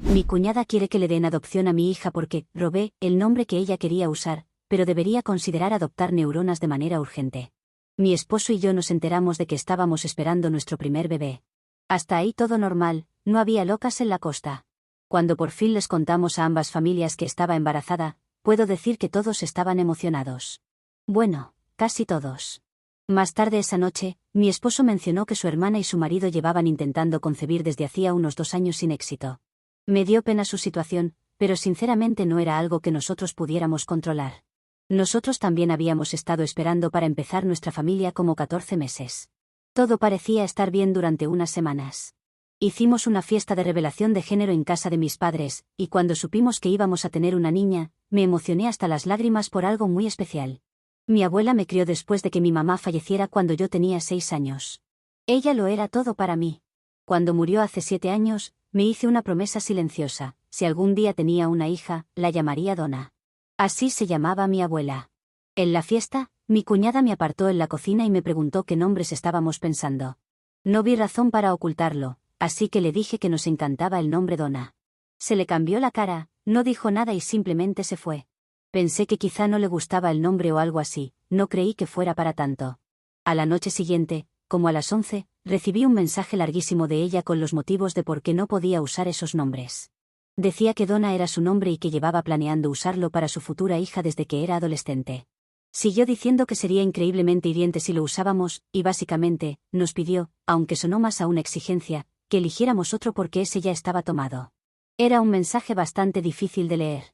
Mi cuñada quiere que le dé en adopción a mi hija porque robé el nombre que ella quería usar, pero debería considerar adoptar neuronas de manera urgente. Mi esposo y yo nos enteramos de que estábamos esperando nuestro primer bebé. Hasta ahí todo normal, no había locas en la costa. Cuando por fin les contamos a ambas familias que estaba embarazada, puedo decir que todos estaban emocionados. Bueno, casi todos. Más tarde esa noche, mi esposo mencionó que su hermana y su marido llevaban intentando concebir desde hacía unos 2 años sin éxito. Me dio pena su situación, pero sinceramente no era algo que nosotros pudiéramos controlar. Nosotros también habíamos estado esperando para empezar nuestra familia como 14 meses. Todo parecía estar bien durante unas semanas. Hicimos una fiesta de revelación de género en casa de mis padres, y cuando supimos que íbamos a tener una niña, me emocioné hasta las lágrimas por algo muy especial. Mi abuela me crió después de que mi mamá falleciera cuando yo tenía 6 años. Ella lo era todo para mí. Cuando murió hace 7 años, me hice una promesa silenciosa: si algún día tenía una hija, la llamaría Donna. Así se llamaba mi abuela. En la fiesta, mi cuñada me apartó en la cocina y me preguntó qué nombres estábamos pensando. No vi razón para ocultarlo, así que le dije que nos encantaba el nombre Donna. Se le cambió la cara, no dijo nada y simplemente se fue. Pensé que quizá no le gustaba el nombre o algo así, no creí que fuera para tanto. A la noche siguiente, como a las 11, recibí un mensaje larguísimo de ella con los motivos de por qué no podía usar esos nombres. Decía que Donna era su nombre y que llevaba planeando usarlo para su futura hija desde que era adolescente. Siguió diciendo que sería increíblemente hiriente si lo usábamos, y básicamente, nos pidió, aunque sonó más a una exigencia, que eligiéramos otro porque ese ya estaba tomado. Era un mensaje bastante difícil de leer.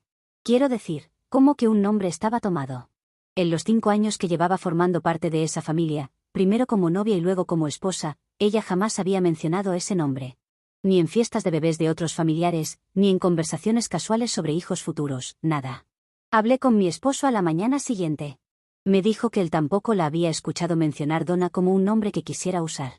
Quiero decir, ¿cómo que un nombre estaba tomado? En los 5 años que llevaba formando parte de esa familia, primero como novia y luego como esposa, ella jamás había mencionado ese nombre. Ni en fiestas de bebés de otros familiares, ni en conversaciones casuales sobre hijos futuros, nada. Hablé con mi esposo a la mañana siguiente. Me dijo que él tampoco la había escuchado mencionar Donna como un nombre que quisiera usar.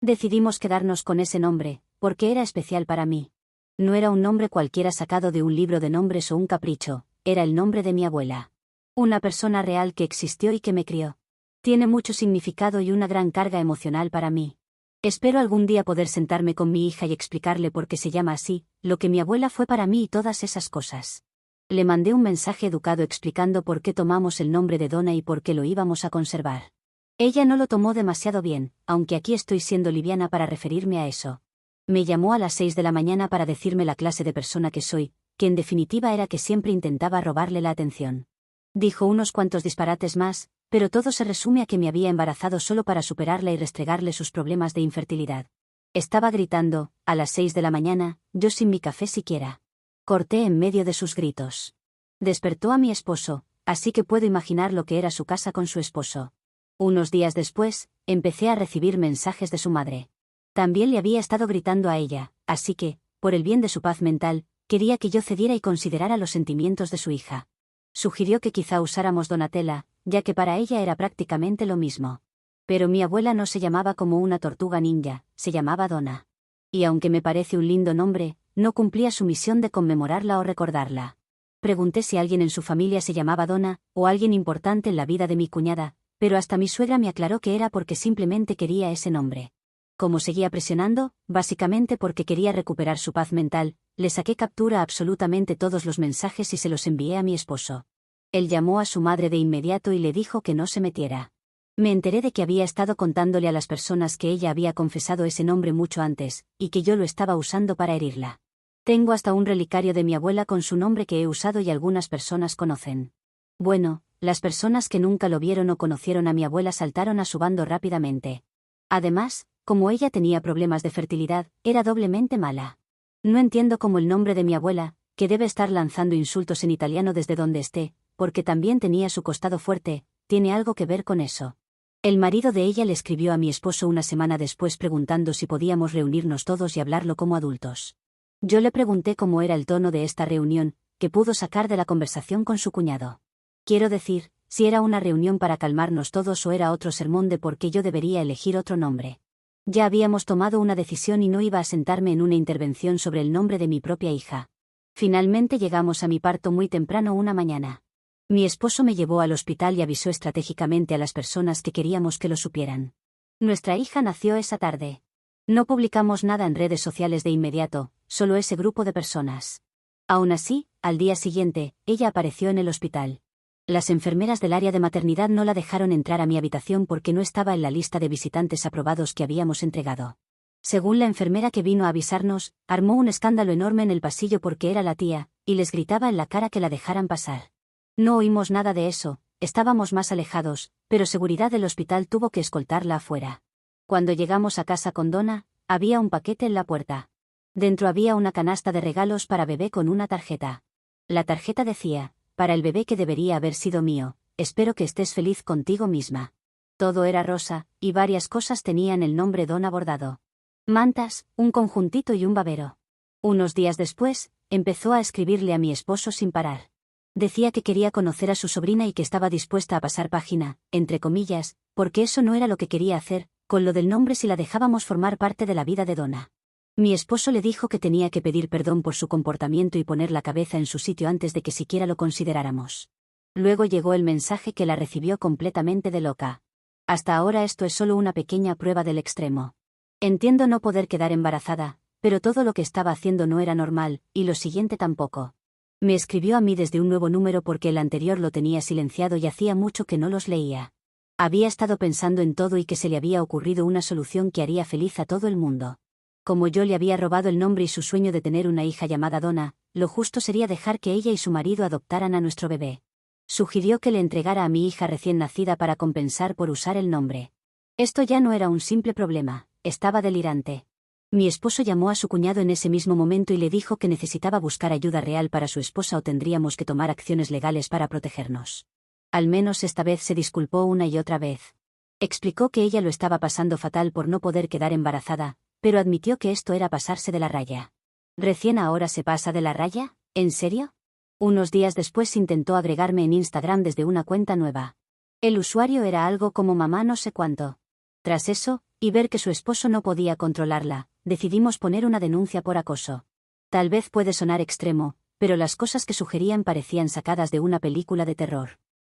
Decidimos quedarnos con ese nombre, porque era especial para mí. No era un nombre cualquiera sacado de un libro de nombres o un capricho, era el nombre de mi abuela. Una persona real que existió y que me crió. Tiene mucho significado y una gran carga emocional para mí. Espero algún día poder sentarme con mi hija y explicarle por qué se llama así, lo que mi abuela fue para mí y todas esas cosas. Le mandé un mensaje educado explicando por qué tomamos el nombre de Donna y por qué lo íbamos a conservar. Ella no lo tomó demasiado bien, aunque aquí estoy siendo liviana para referirme a eso. Me llamó a las 6 de la mañana para decirme la clase de persona que soy, que en definitiva era que siempre intentaba robarle la atención. Dijo unos cuantos disparates más, pero todo se resume a que me había embarazado solo para superarla y restregarle sus problemas de infertilidad. Estaba gritando, a las 6 de la mañana, yo sin mi café siquiera. Corté en medio de sus gritos. Despertó a mi esposo, así que puedo imaginar lo que era su casa con su esposo. Unos días después, empecé a recibir mensajes de su madre. También le había estado gritando a ella, así que, por el bien de su paz mental, quería que yo cediera y considerara los sentimientos de su hija. Sugirió que quizá usáramos Donatella, ya que para ella era prácticamente lo mismo. Pero mi abuela no se llamaba como una tortuga ninja, se llamaba Donna. Y aunque me parece un lindo nombre, no cumplía su misión de conmemorarla o recordarla. Pregunté si alguien en su familia se llamaba Donna, o alguien importante en la vida de mi cuñada, pero hasta mi suegra me aclaró que era porque simplemente quería ese nombre. Como seguía presionando, básicamente porque quería recuperar su paz mental, le saqué captura a absolutamente todos los mensajes y se los envié a mi esposo. Él llamó a su madre de inmediato y le dijo que no se metiera. Me enteré de que había estado contándole a las personas que ella había confesado ese nombre mucho antes, y que yo lo estaba usando para herirla. Tengo hasta un relicario de mi abuela con su nombre que he usado y algunas personas conocen. Bueno, las personas que nunca lo vieron o conocieron a mi abuela saltaron a su bando rápidamente. Además, como ella tenía problemas de fertilidad, era doblemente mala. No entiendo cómo el nombre de mi abuela, que debe estar lanzando insultos en italiano desde donde esté, porque también tenía su costado fuerte, tiene algo que ver con eso. El marido de ella le escribió a mi esposo una semana después preguntando si podíamos reunirnos todos y hablarlo como adultos. Yo le pregunté cómo era el tono de esta reunión, que pudo sacar de la conversación con su cuñado. Quiero decir, si era una reunión para calmarnos todos o era otro sermón de por qué yo debería elegir otro nombre. Ya habíamos tomado una decisión y no iba a sentarme en una intervención sobre el nombre de mi propia hija. Finalmente llegamos a mi parto muy temprano una mañana. Mi esposo me llevó al hospital y avisó estratégicamente a las personas que queríamos que lo supieran. Nuestra hija nació esa tarde. No publicamos nada en redes sociales de inmediato, solo ese grupo de personas. Aún así, al día siguiente, ella apareció en el hospital. Las enfermeras del área de maternidad no la dejaron entrar a mi habitación porque no estaba en la lista de visitantes aprobados que habíamos entregado. Según la enfermera que vino a avisarnos, armó un escándalo enorme en el pasillo porque era la tía, y les gritaba en la cara que la dejaran pasar. No oímos nada de eso, estábamos más alejados, pero seguridad del hospital tuvo que escoltarla afuera. Cuando llegamos a casa con Donna, había un paquete en la puerta. Dentro había una canasta de regalos para bebé con una tarjeta. La tarjeta decía: para el bebé que debería haber sido mío, espero que estés feliz contigo misma. Todo era rosa, y varias cosas tenían el nombre Donna bordado. Mantas, un conjuntito y un babero. Unos días después, empezó a escribirle a mi esposo sin parar. Decía que quería conocer a su sobrina y que estaba dispuesta a pasar página, entre comillas, porque eso no era lo que quería hacer, con lo del nombre si la dejábamos formar parte de la vida de Donna. Mi esposo le dijo que tenía que pedir perdón por su comportamiento y poner la cabeza en su sitio antes de que siquiera lo consideráramos. Luego llegó el mensaje que la recibió completamente de loca. Hasta ahora esto es solo una pequeña prueba del extremo. Entiendo no poder quedar embarazada, pero todo lo que estaba haciendo no era normal, y lo siguiente tampoco. Me escribió a mí desde un nuevo número porque el anterior lo tenía silenciado y hacía mucho que no los leía. Había estado pensando en todo y que se le había ocurrido una solución que haría feliz a todo el mundo. Como yo le había robado el nombre y su sueño de tener una hija llamada Donna, lo justo sería dejar que ella y su marido adoptaran a nuestro bebé. Sugirió que le entregara a mi hija recién nacida para compensar por usar el nombre. Esto ya no era un simple problema, estaba delirante. Mi esposo llamó a su cuñado en ese mismo momento y le dijo que necesitaba buscar ayuda real para su esposa o tendríamos que tomar acciones legales para protegernos. Al menos esta vez se disculpó una y otra vez. Explicó que ella lo estaba pasando fatal por no poder quedar embarazada, pero admitió que esto era pasarse de la raya. ¿Recién ahora se pasa de la raya? ¿En serio? Unos días después intentó agregarme en Instagram desde una cuenta nueva. El usuario era algo como mamá no sé cuánto. Tras eso, y ver que su esposo no podía controlarla, decidimos poner una denuncia por acoso. Tal vez puede sonar extremo, pero las cosas que sugerían parecían sacadas de una película de terror.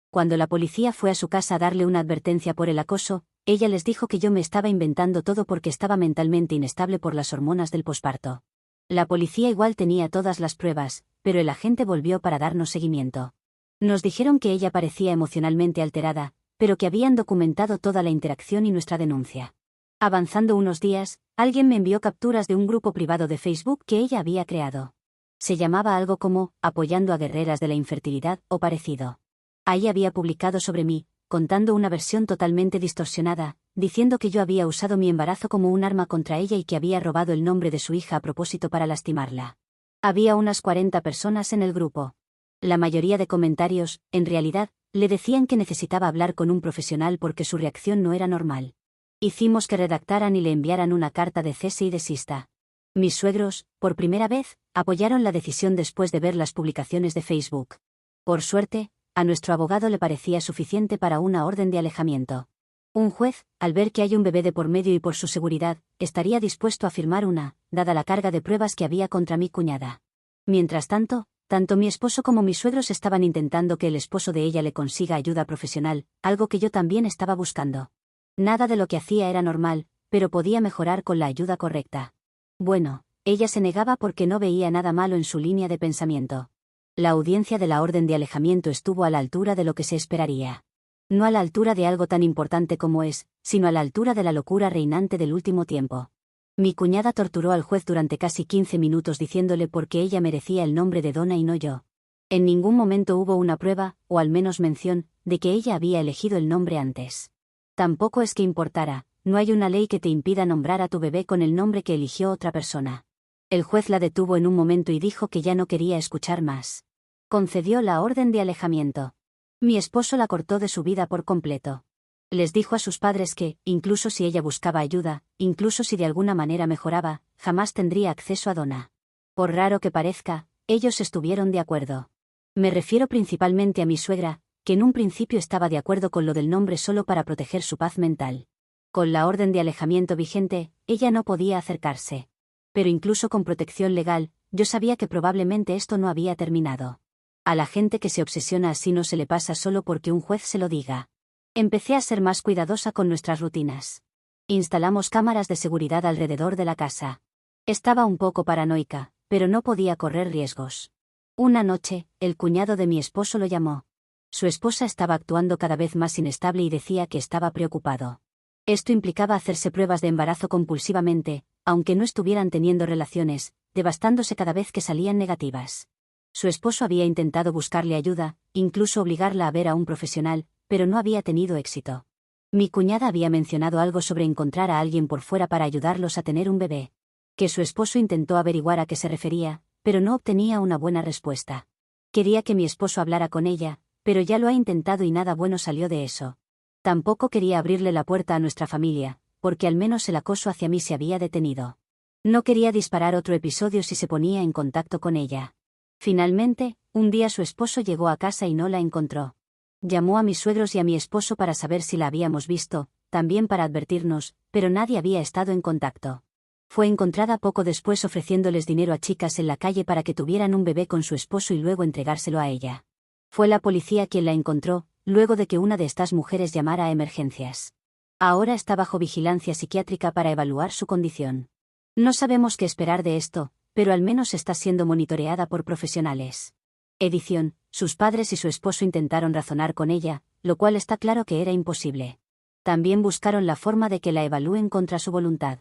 Cuando la policía fue a su casa a darle una advertencia por el acoso, ella les dijo que yo me estaba inventando todo porque estaba mentalmente inestable por las hormonas del posparto. La policía igual tenía todas las pruebas, pero el agente volvió para darnos seguimiento. Nos dijeron que ella parecía emocionalmente alterada, pero que habían documentado toda la interacción y nuestra denuncia. Avanzando unos días, alguien me envió capturas de un grupo privado de Facebook que ella había creado. Se llamaba algo como «Apoyando a guerreras de la infertilidad» o parecido. Ahí había publicado sobre mí, contando una versión totalmente distorsionada, diciendo que yo había usado mi embarazo como un arma contra ella y que había robado el nombre de su hija a propósito para lastimarla. Había unas 40 personas en el grupo. La mayoría de comentarios, en realidad, le decían que necesitaba hablar con un profesional porque su reacción no era normal. Hicimos que redactaran y le enviaran una carta de cese y desista. Mis suegros, por primera vez, apoyaron la decisión después de ver las publicaciones de Facebook. Por suerte, a nuestro abogado le parecía suficiente para una orden de alejamiento. Un juez, al ver que hay un bebé de por medio y por su seguridad, estaría dispuesto a firmar una, dada la carga de pruebas que había contra mi cuñada. Mientras tanto, tanto mi esposo como mis suegros estaban intentando que el esposo de ella le consiga ayuda profesional, algo que yo también estaba buscando. Nada de lo que hacía era normal, pero podía mejorar con la ayuda correcta. Bueno, ella se negaba porque no veía nada malo en su línea de pensamiento. La audiencia de la orden de alejamiento estuvo a la altura de lo que se esperaría. No a la altura de algo tan importante como es, sino a la altura de la locura reinante del último tiempo. Mi cuñada torturó al juez durante casi 15 minutos diciéndole por qué ella merecía el nombre de Donna y no yo. En ningún momento hubo una prueba, o al menos mención, de que ella había elegido el nombre antes. Tampoco es que importara, no hay una ley que te impida nombrar a tu bebé con el nombre que eligió otra persona. El juez la detuvo en un momento y dijo que ya no quería escuchar más. Concedió la orden de alejamiento. Mi esposo la cortó de su vida por completo. Les dijo a sus padres que, incluso si ella buscaba ayuda, incluso si de alguna manera mejoraba, jamás tendría acceso a Donna. Por raro que parezca, ellos estuvieron de acuerdo. Me refiero principalmente a mi suegra, que en un principio estaba de acuerdo con lo del nombre solo para proteger su paz mental. Con la orden de alejamiento vigente, ella no podía acercarse. Pero incluso con protección legal, yo sabía que probablemente esto no había terminado. A la gente que se obsesiona así no se le pasa solo porque un juez se lo diga. Empecé a ser más cuidadosa con nuestras rutinas. Instalamos cámaras de seguridad alrededor de la casa. Estaba un poco paranoica, pero no podía correr riesgos. Una noche, el cuñado de mi esposo lo llamó. Su esposa estaba actuando cada vez más inestable y decía que estaba preocupado. Esto implicaba hacerse pruebas de embarazo compulsivamente, aunque no estuvieran teniendo relaciones, devastándose cada vez que salían negativas. Su esposo había intentado buscarle ayuda, incluso obligarla a ver a un profesional, pero no había tenido éxito. Mi cuñada había mencionado algo sobre encontrar a alguien por fuera para ayudarlos a tener un bebé. Que su esposo intentó averiguar a qué se refería, pero no obtenía una buena respuesta. Quería que mi esposo hablara con ella, pero ya lo ha intentado y nada bueno salió de eso. Tampoco quería abrirle la puerta a nuestra familia, porque al menos el acoso hacia mí se había detenido. No quería disparar otro episodio si se ponía en contacto con ella. Finalmente, un día su esposo llegó a casa y no la encontró. Llamó a mis suegros y a mi esposo para saber si la habíamos visto, también para advertirnos, pero nadie había estado en contacto. Fue encontrada poco después ofreciéndoles dinero a chicas en la calle para que tuvieran un bebé con su esposo y luego entregárselo a ella. Fue la policía quien la encontró, luego de que una de estas mujeres llamara a emergencias. Ahora está bajo vigilancia psiquiátrica para evaluar su condición. No sabemos qué esperar de esto, pero al menos está siendo monitoreada por profesionales. Edición: sus padres y su esposo intentaron razonar con ella, lo cual está claro que era imposible. También buscaron la forma de que la evalúen contra su voluntad.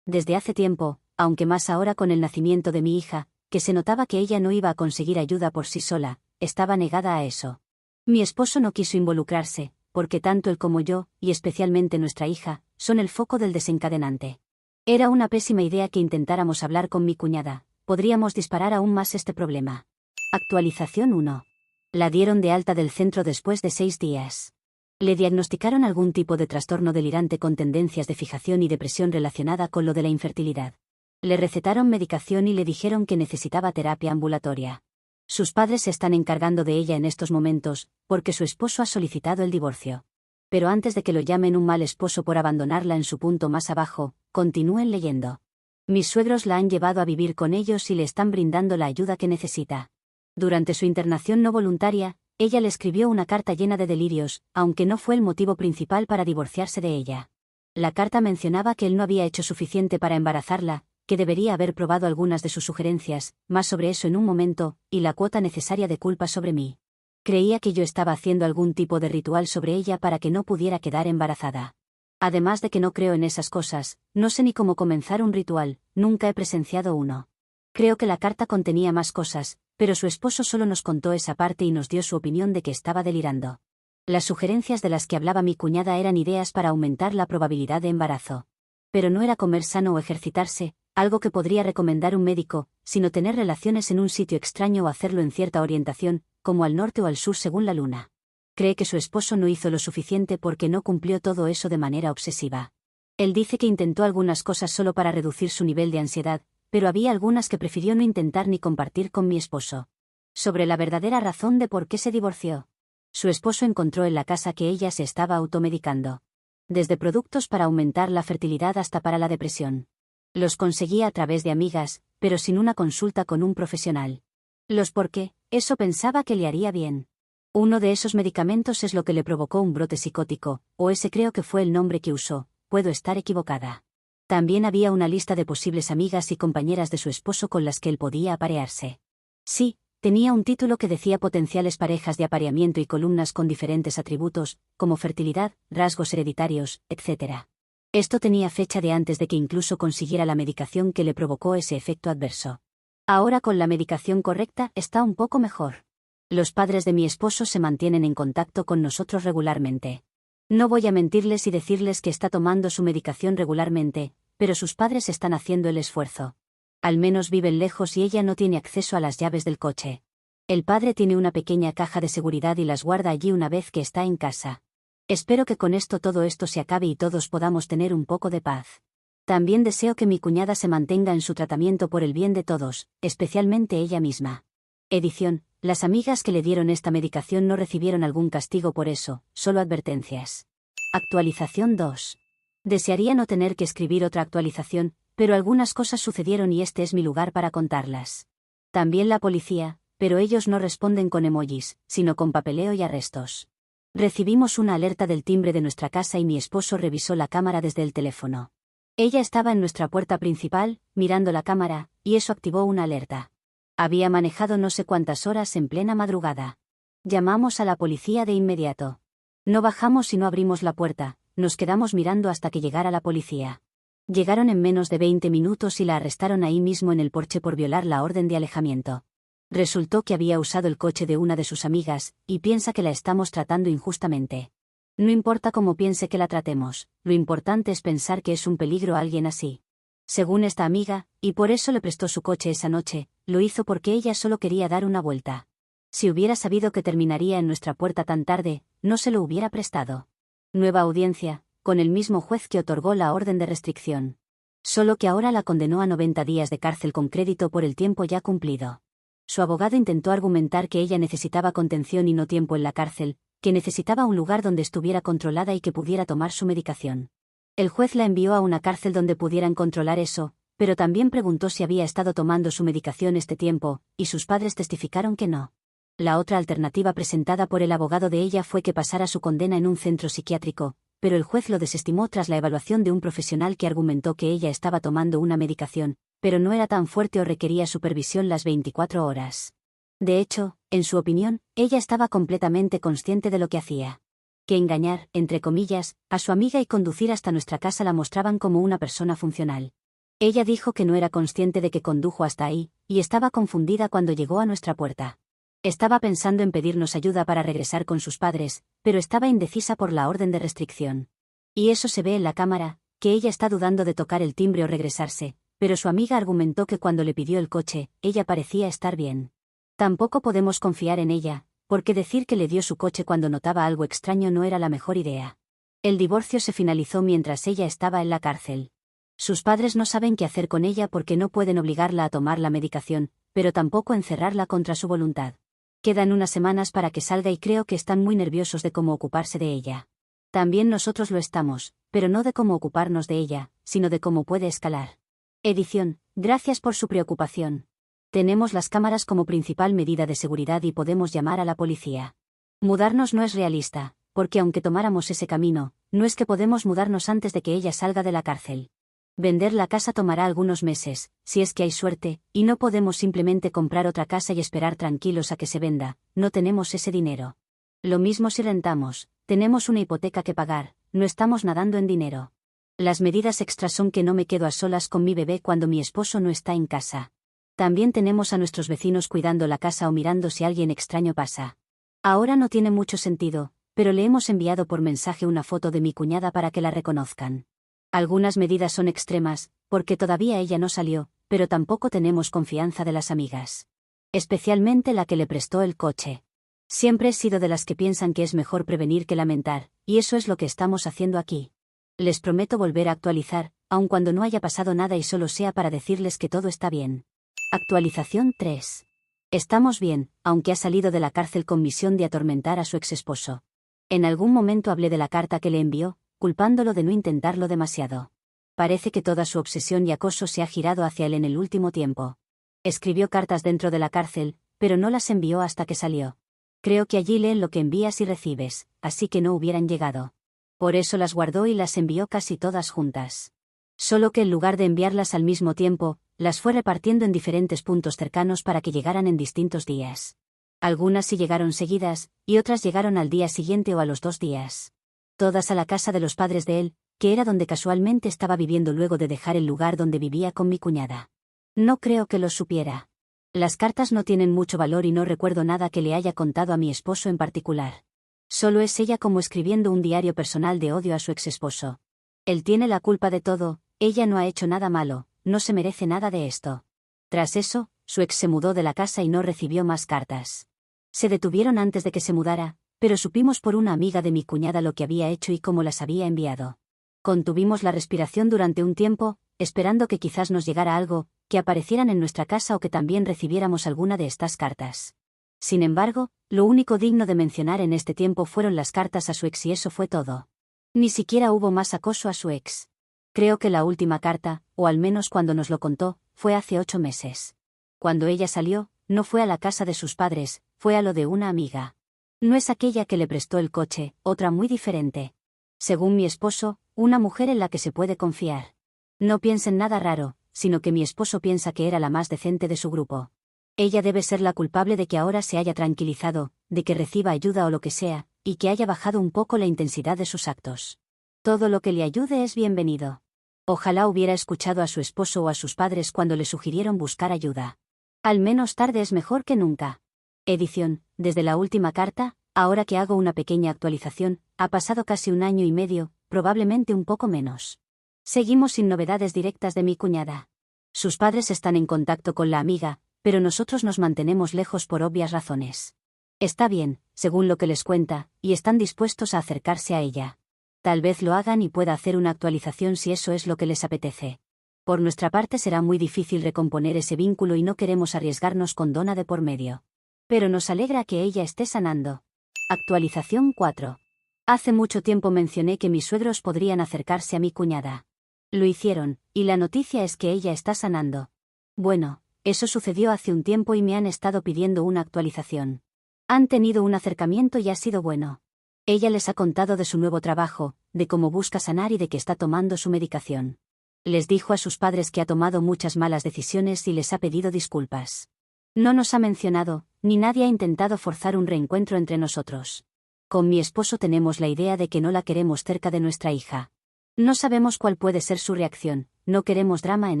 Desde hace tiempo, aunque más ahora con el nacimiento de mi hija, que se notaba que ella no iba a conseguir ayuda por sí sola, estaba negada a eso. Mi esposo no quiso involucrarse, porque tanto él como yo, y especialmente nuestra hija, son el foco del desencadenante. Era una pésima idea que intentáramos hablar con mi cuñada, podríamos disparar aún más este problema. Actualización 1. La dieron de alta del centro después de 6 días. Le diagnosticaron algún tipo de trastorno delirante con tendencias de fijación y depresión relacionada con lo de la infertilidad. Le recetaron medicación y le dijeron que necesitaba terapia ambulatoria. Sus padres se están encargando de ella en estos momentos, porque su esposo ha solicitado el divorcio. Pero antes de que lo llamen un mal esposo por abandonarla en su punto más abajo, continúen leyendo. Mis suegros la han llevado a vivir con ellos y le están brindando la ayuda que necesita. Durante su internación no voluntaria, ella le escribió una carta llena de delirios, aunque no fue el motivo principal para divorciarse de ella. La carta mencionaba que él no había hecho suficiente para embarazarla, que debería haber probado algunas de sus sugerencias, más sobre eso en un momento, y la cuota necesaria de culpa sobre mí. Creía que yo estaba haciendo algún tipo de ritual sobre ella para que no pudiera quedar embarazada. Además de que no creo en esas cosas, no sé ni cómo comenzar un ritual, nunca he presenciado uno. Creo que la carta contenía más cosas, pero su esposo solo nos contó esa parte y nos dio su opinión de que estaba delirando. Las sugerencias de las que hablaba mi cuñada eran ideas para aumentar la probabilidad de embarazo. Pero no era comer sano o ejercitarse, algo que podría recomendar un médico, sino tener relaciones en un sitio extraño o hacerlo en cierta orientación, como al norte o al sur según la luna. Cree que su esposo no hizo lo suficiente porque no cumplió todo eso de manera obsesiva. Él dice que intentó algunas cosas solo para reducir su nivel de ansiedad, pero había algunas que prefirió no intentar ni compartir con mi esposo. Sobre la verdadera razón de por qué se divorció. Su esposo encontró en la casa que ella se estaba automedicando. Desde productos para aumentar la fertilidad hasta para la depresión. Los conseguía a través de amigas, pero sin una consulta con un profesional. Los por qué, eso pensaba que le haría bien. Uno de esos medicamentos es lo que le provocó un brote psicótico, o ese creo que fue el nombre que usó, puedo estar equivocada. También había una lista de posibles amigas y compañeras de su esposo con las que él podía aparearse. Sí, tenía un título que decía potenciales parejas de apareamiento y columnas con diferentes atributos, como fertilidad, rasgos hereditarios, etc. Esto tenía fecha de antes de que incluso consiguiera la medicación que le provocó ese efecto adverso. Ahora con la medicación correcta está un poco mejor. Los padres de mi esposo se mantienen en contacto con nosotros regularmente. No voy a mentirles y decirles que está tomando su medicación regularmente, pero sus padres están haciendo el esfuerzo. Al menos viven lejos y ella no tiene acceso a las llaves del coche. El padre tiene una pequeña caja de seguridad y las guarda allí una vez que está en casa. Espero que con esto todo esto se acabe y todos podamos tener un poco de paz. También deseo que mi cuñada se mantenga en su tratamiento por el bien de todos, especialmente ella misma. Edición: las amigas que le dieron esta medicación no recibieron algún castigo por eso, solo advertencias. Actualización 2. Desearía no tener que escribir otra actualización, pero algunas cosas sucedieron y este es mi lugar para contarlas. También la policía, pero ellos no responden con emojis, sino con papeleo y arrestos. Recibimos una alerta del timbre de nuestra casa y mi esposo revisó la cámara desde el teléfono. Ella estaba en nuestra puerta principal, mirando la cámara, y eso activó una alerta. Había manejado no sé cuántas horas en plena madrugada. Llamamos a la policía de inmediato. No bajamos y no abrimos la puerta, nos quedamos mirando hasta que llegara la policía. Llegaron en menos de 20 minutos y la arrestaron ahí mismo en el porche por violar la orden de alejamiento. Resultó que había usado el coche de una de sus amigas, y piensa que la estamos tratando injustamente. No importa cómo piense que la tratemos, lo importante es pensar que es un peligro a alguien así. Según esta amiga, y por eso le prestó su coche esa noche, lo hizo porque ella solo quería dar una vuelta. Si hubiera sabido que terminaría en nuestra puerta tan tarde, no se lo hubiera prestado. Nueva audiencia, con el mismo juez que otorgó la orden de restricción. Solo que ahora la condenó a 90 días de cárcel con crédito por el tiempo ya cumplido. Su abogado intentó argumentar que ella necesitaba contención y no tiempo en la cárcel, que necesitaba un lugar donde estuviera controlada y que pudiera tomar su medicación. El juez la envió a una cárcel donde pudieran controlar eso, pero también preguntó si había estado tomando su medicación este tiempo, y sus padres testificaron que no. La otra alternativa presentada por el abogado de ella fue que pasara su condena en un centro psiquiátrico, pero el juez lo desestimó tras la evaluación de un profesional que argumentó que ella estaba tomando una medicación, pero no era tan fuerte o requería supervisión las 24 horas. De hecho, en su opinión, ella estaba completamente consciente de lo que hacía. Que engañar, entre comillas, a su amiga y conducir hasta nuestra casa la mostraban como una persona funcional. Ella dijo que no era consciente de que condujo hasta ahí, y estaba confundida cuando llegó a nuestra puerta. Estaba pensando en pedirnos ayuda para regresar con sus padres, pero estaba indecisa por la orden de restricción. Y eso se ve en la cámara, que ella está dudando de tocar el timbre o regresarse, pero su amiga argumentó que cuando le pidió el coche, ella parecía estar bien. Tampoco podemos confiar en ella, porque decir que le dio su coche cuando notaba algo extraño no era la mejor idea. El divorcio se finalizó mientras ella estaba en la cárcel. Sus padres no saben qué hacer con ella porque no pueden obligarla a tomar la medicación, pero tampoco encerrarla contra su voluntad. Quedan unas semanas para que salga y creo que están muy nerviosos de cómo ocuparse de ella. También nosotros lo estamos, pero no de cómo ocuparnos de ella, sino de cómo puede escalar. Edición, gracias por su preocupación. Tenemos las cámaras como principal medida de seguridad y podemos llamar a la policía. Mudarnos no es realista, porque aunque tomáramos ese camino, no es que podemos mudarnos antes de que ella salga de la cárcel. Vender la casa tomará algunos meses, si es que hay suerte, y no podemos simplemente comprar otra casa y esperar tranquilos a que se venda, no tenemos ese dinero. Lo mismo si rentamos, tenemos una hipoteca que pagar, no estamos nadando en dinero. Las medidas extras son que no me quedo a solas con mi bebé cuando mi esposo no está en casa. También tenemos a nuestros vecinos cuidando la casa o mirando si alguien extraño pasa. Ahora no tiene mucho sentido, pero le hemos enviado por mensaje una foto de mi cuñada para que la reconozcan. Algunas medidas son extremas, porque todavía ella no salió, pero tampoco tenemos confianza de las amigas. Especialmente la que le prestó el coche. Siempre he sido de las que piensan que es mejor prevenir que lamentar, y eso es lo que estamos haciendo aquí. Les prometo volver a actualizar, aun cuando no haya pasado nada y solo sea para decirles que todo está bien. Actualización 3. Estamos bien, aunque ha salido de la cárcel con misión de atormentar a su exesposo. En algún momento hablé de la carta que le envió, culpándolo de no intentarlo demasiado. Parece que toda su obsesión y acoso se ha girado hacia él en el último tiempo. Escribió cartas dentro de la cárcel, pero no las envió hasta que salió. Creo que allí leen lo que envías y recibes, así que no hubieran llegado. Por eso las guardó y las envió casi todas juntas. Solo que en lugar de enviarlas al mismo tiempo, las fue repartiendo en diferentes puntos cercanos para que llegaran en distintos días. Algunas sí llegaron seguidas, y otras llegaron al día siguiente o a los 2 días. Todas a la casa de los padres de él, que era donde casualmente estaba viviendo luego de dejar el lugar donde vivía con mi cuñada. No creo que lo supiera. Las cartas no tienen mucho valor y no recuerdo nada que le haya contado a mi esposo en particular. Solo es ella como escribiendo un diario personal de odio a su exesposo. Él tiene la culpa de todo, ella no ha hecho nada malo, no se merece nada de esto. Tras eso, su ex se mudó de la casa y no recibió más cartas. Se detuvieron antes de que se mudara, pero supimos por una amiga de mi cuñada lo que había hecho y cómo las había enviado. Contuvimos la respiración durante un tiempo, esperando que quizás nos llegara algo, que aparecieran en nuestra casa o que también recibiéramos alguna de estas cartas. Sin embargo, lo único digno de mencionar en este tiempo fueron las cartas a su ex y eso fue todo. Ni siquiera hubo más acoso a su ex. Creo que la última carta, o al menos cuando nos lo contó, fue hace 8 meses. Cuando ella salió, no fue a la casa de sus padres, fue a lo de una amiga. No es aquella que le prestó el coche, otra muy diferente. Según mi esposo, una mujer en la que se puede confiar. No piensen nada raro, sino que mi esposo piensa que era la más decente de su grupo. Ella debe ser la culpable de que ahora se haya tranquilizado, de que reciba ayuda o lo que sea, y que haya bajado un poco la intensidad de sus actos. Todo lo que le ayude es bienvenido. Ojalá hubiera escuchado a su esposo o a sus padres cuando le sugirieron buscar ayuda. Al menos tarde es mejor que nunca. Edición, desde la última carta, ahora que hago una pequeña actualización, ha pasado casi 1 año y medio, probablemente un poco menos. Seguimos sin novedades directas de mi cuñada. Sus padres están en contacto con la amiga, pero nosotros nos mantenemos lejos por obvias razones. Está bien, según lo que les cuenta, y están dispuestos a acercarse a ella. Tal vez lo hagan y pueda hacer una actualización si eso es lo que les apetece. Por nuestra parte será muy difícil recomponer ese vínculo y no queremos arriesgarnos con Donna de por medio. Pero nos alegra que ella esté sanando. Actualización 4. Hace mucho tiempo mencioné que mis suegros podrían acercarse a mi cuñada. Lo hicieron, y la noticia es que ella está sanando. Bueno, eso sucedió hace un tiempo y me han estado pidiendo una actualización. Han tenido un acercamiento y ha sido bueno. Ella les ha contado de su nuevo trabajo, de cómo busca sanar y de que está tomando su medicación. Les dijo a sus padres que ha tomado muchas malas decisiones y les ha pedido disculpas. No nos ha mencionado, ni nadie ha intentado forzar un reencuentro entre nosotros. Con mi esposo tenemos la idea de que no la queremos cerca de nuestra hija. No sabemos cuál puede ser su reacción, no queremos drama en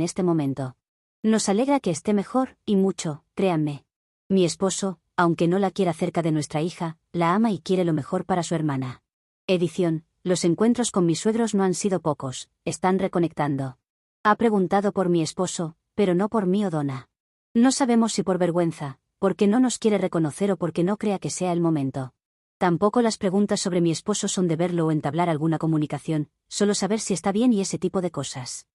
este momento. Nos alegra que esté mejor, y mucho, créanme. Mi esposo, aunque no la quiera cerca de nuestra hija, la ama y quiere lo mejor para su hermana. Edición, los encuentros con mis suegros no han sido pocos, están reconectando. Ha preguntado por mi esposo, pero no por mí o Donna. No sabemos si por vergüenza, porque no nos quiere reconocer o porque no crea que sea el momento. Tampoco las preguntas sobre mi esposo son de verlo o entablar alguna comunicación, solo saber si está bien y ese tipo de cosas.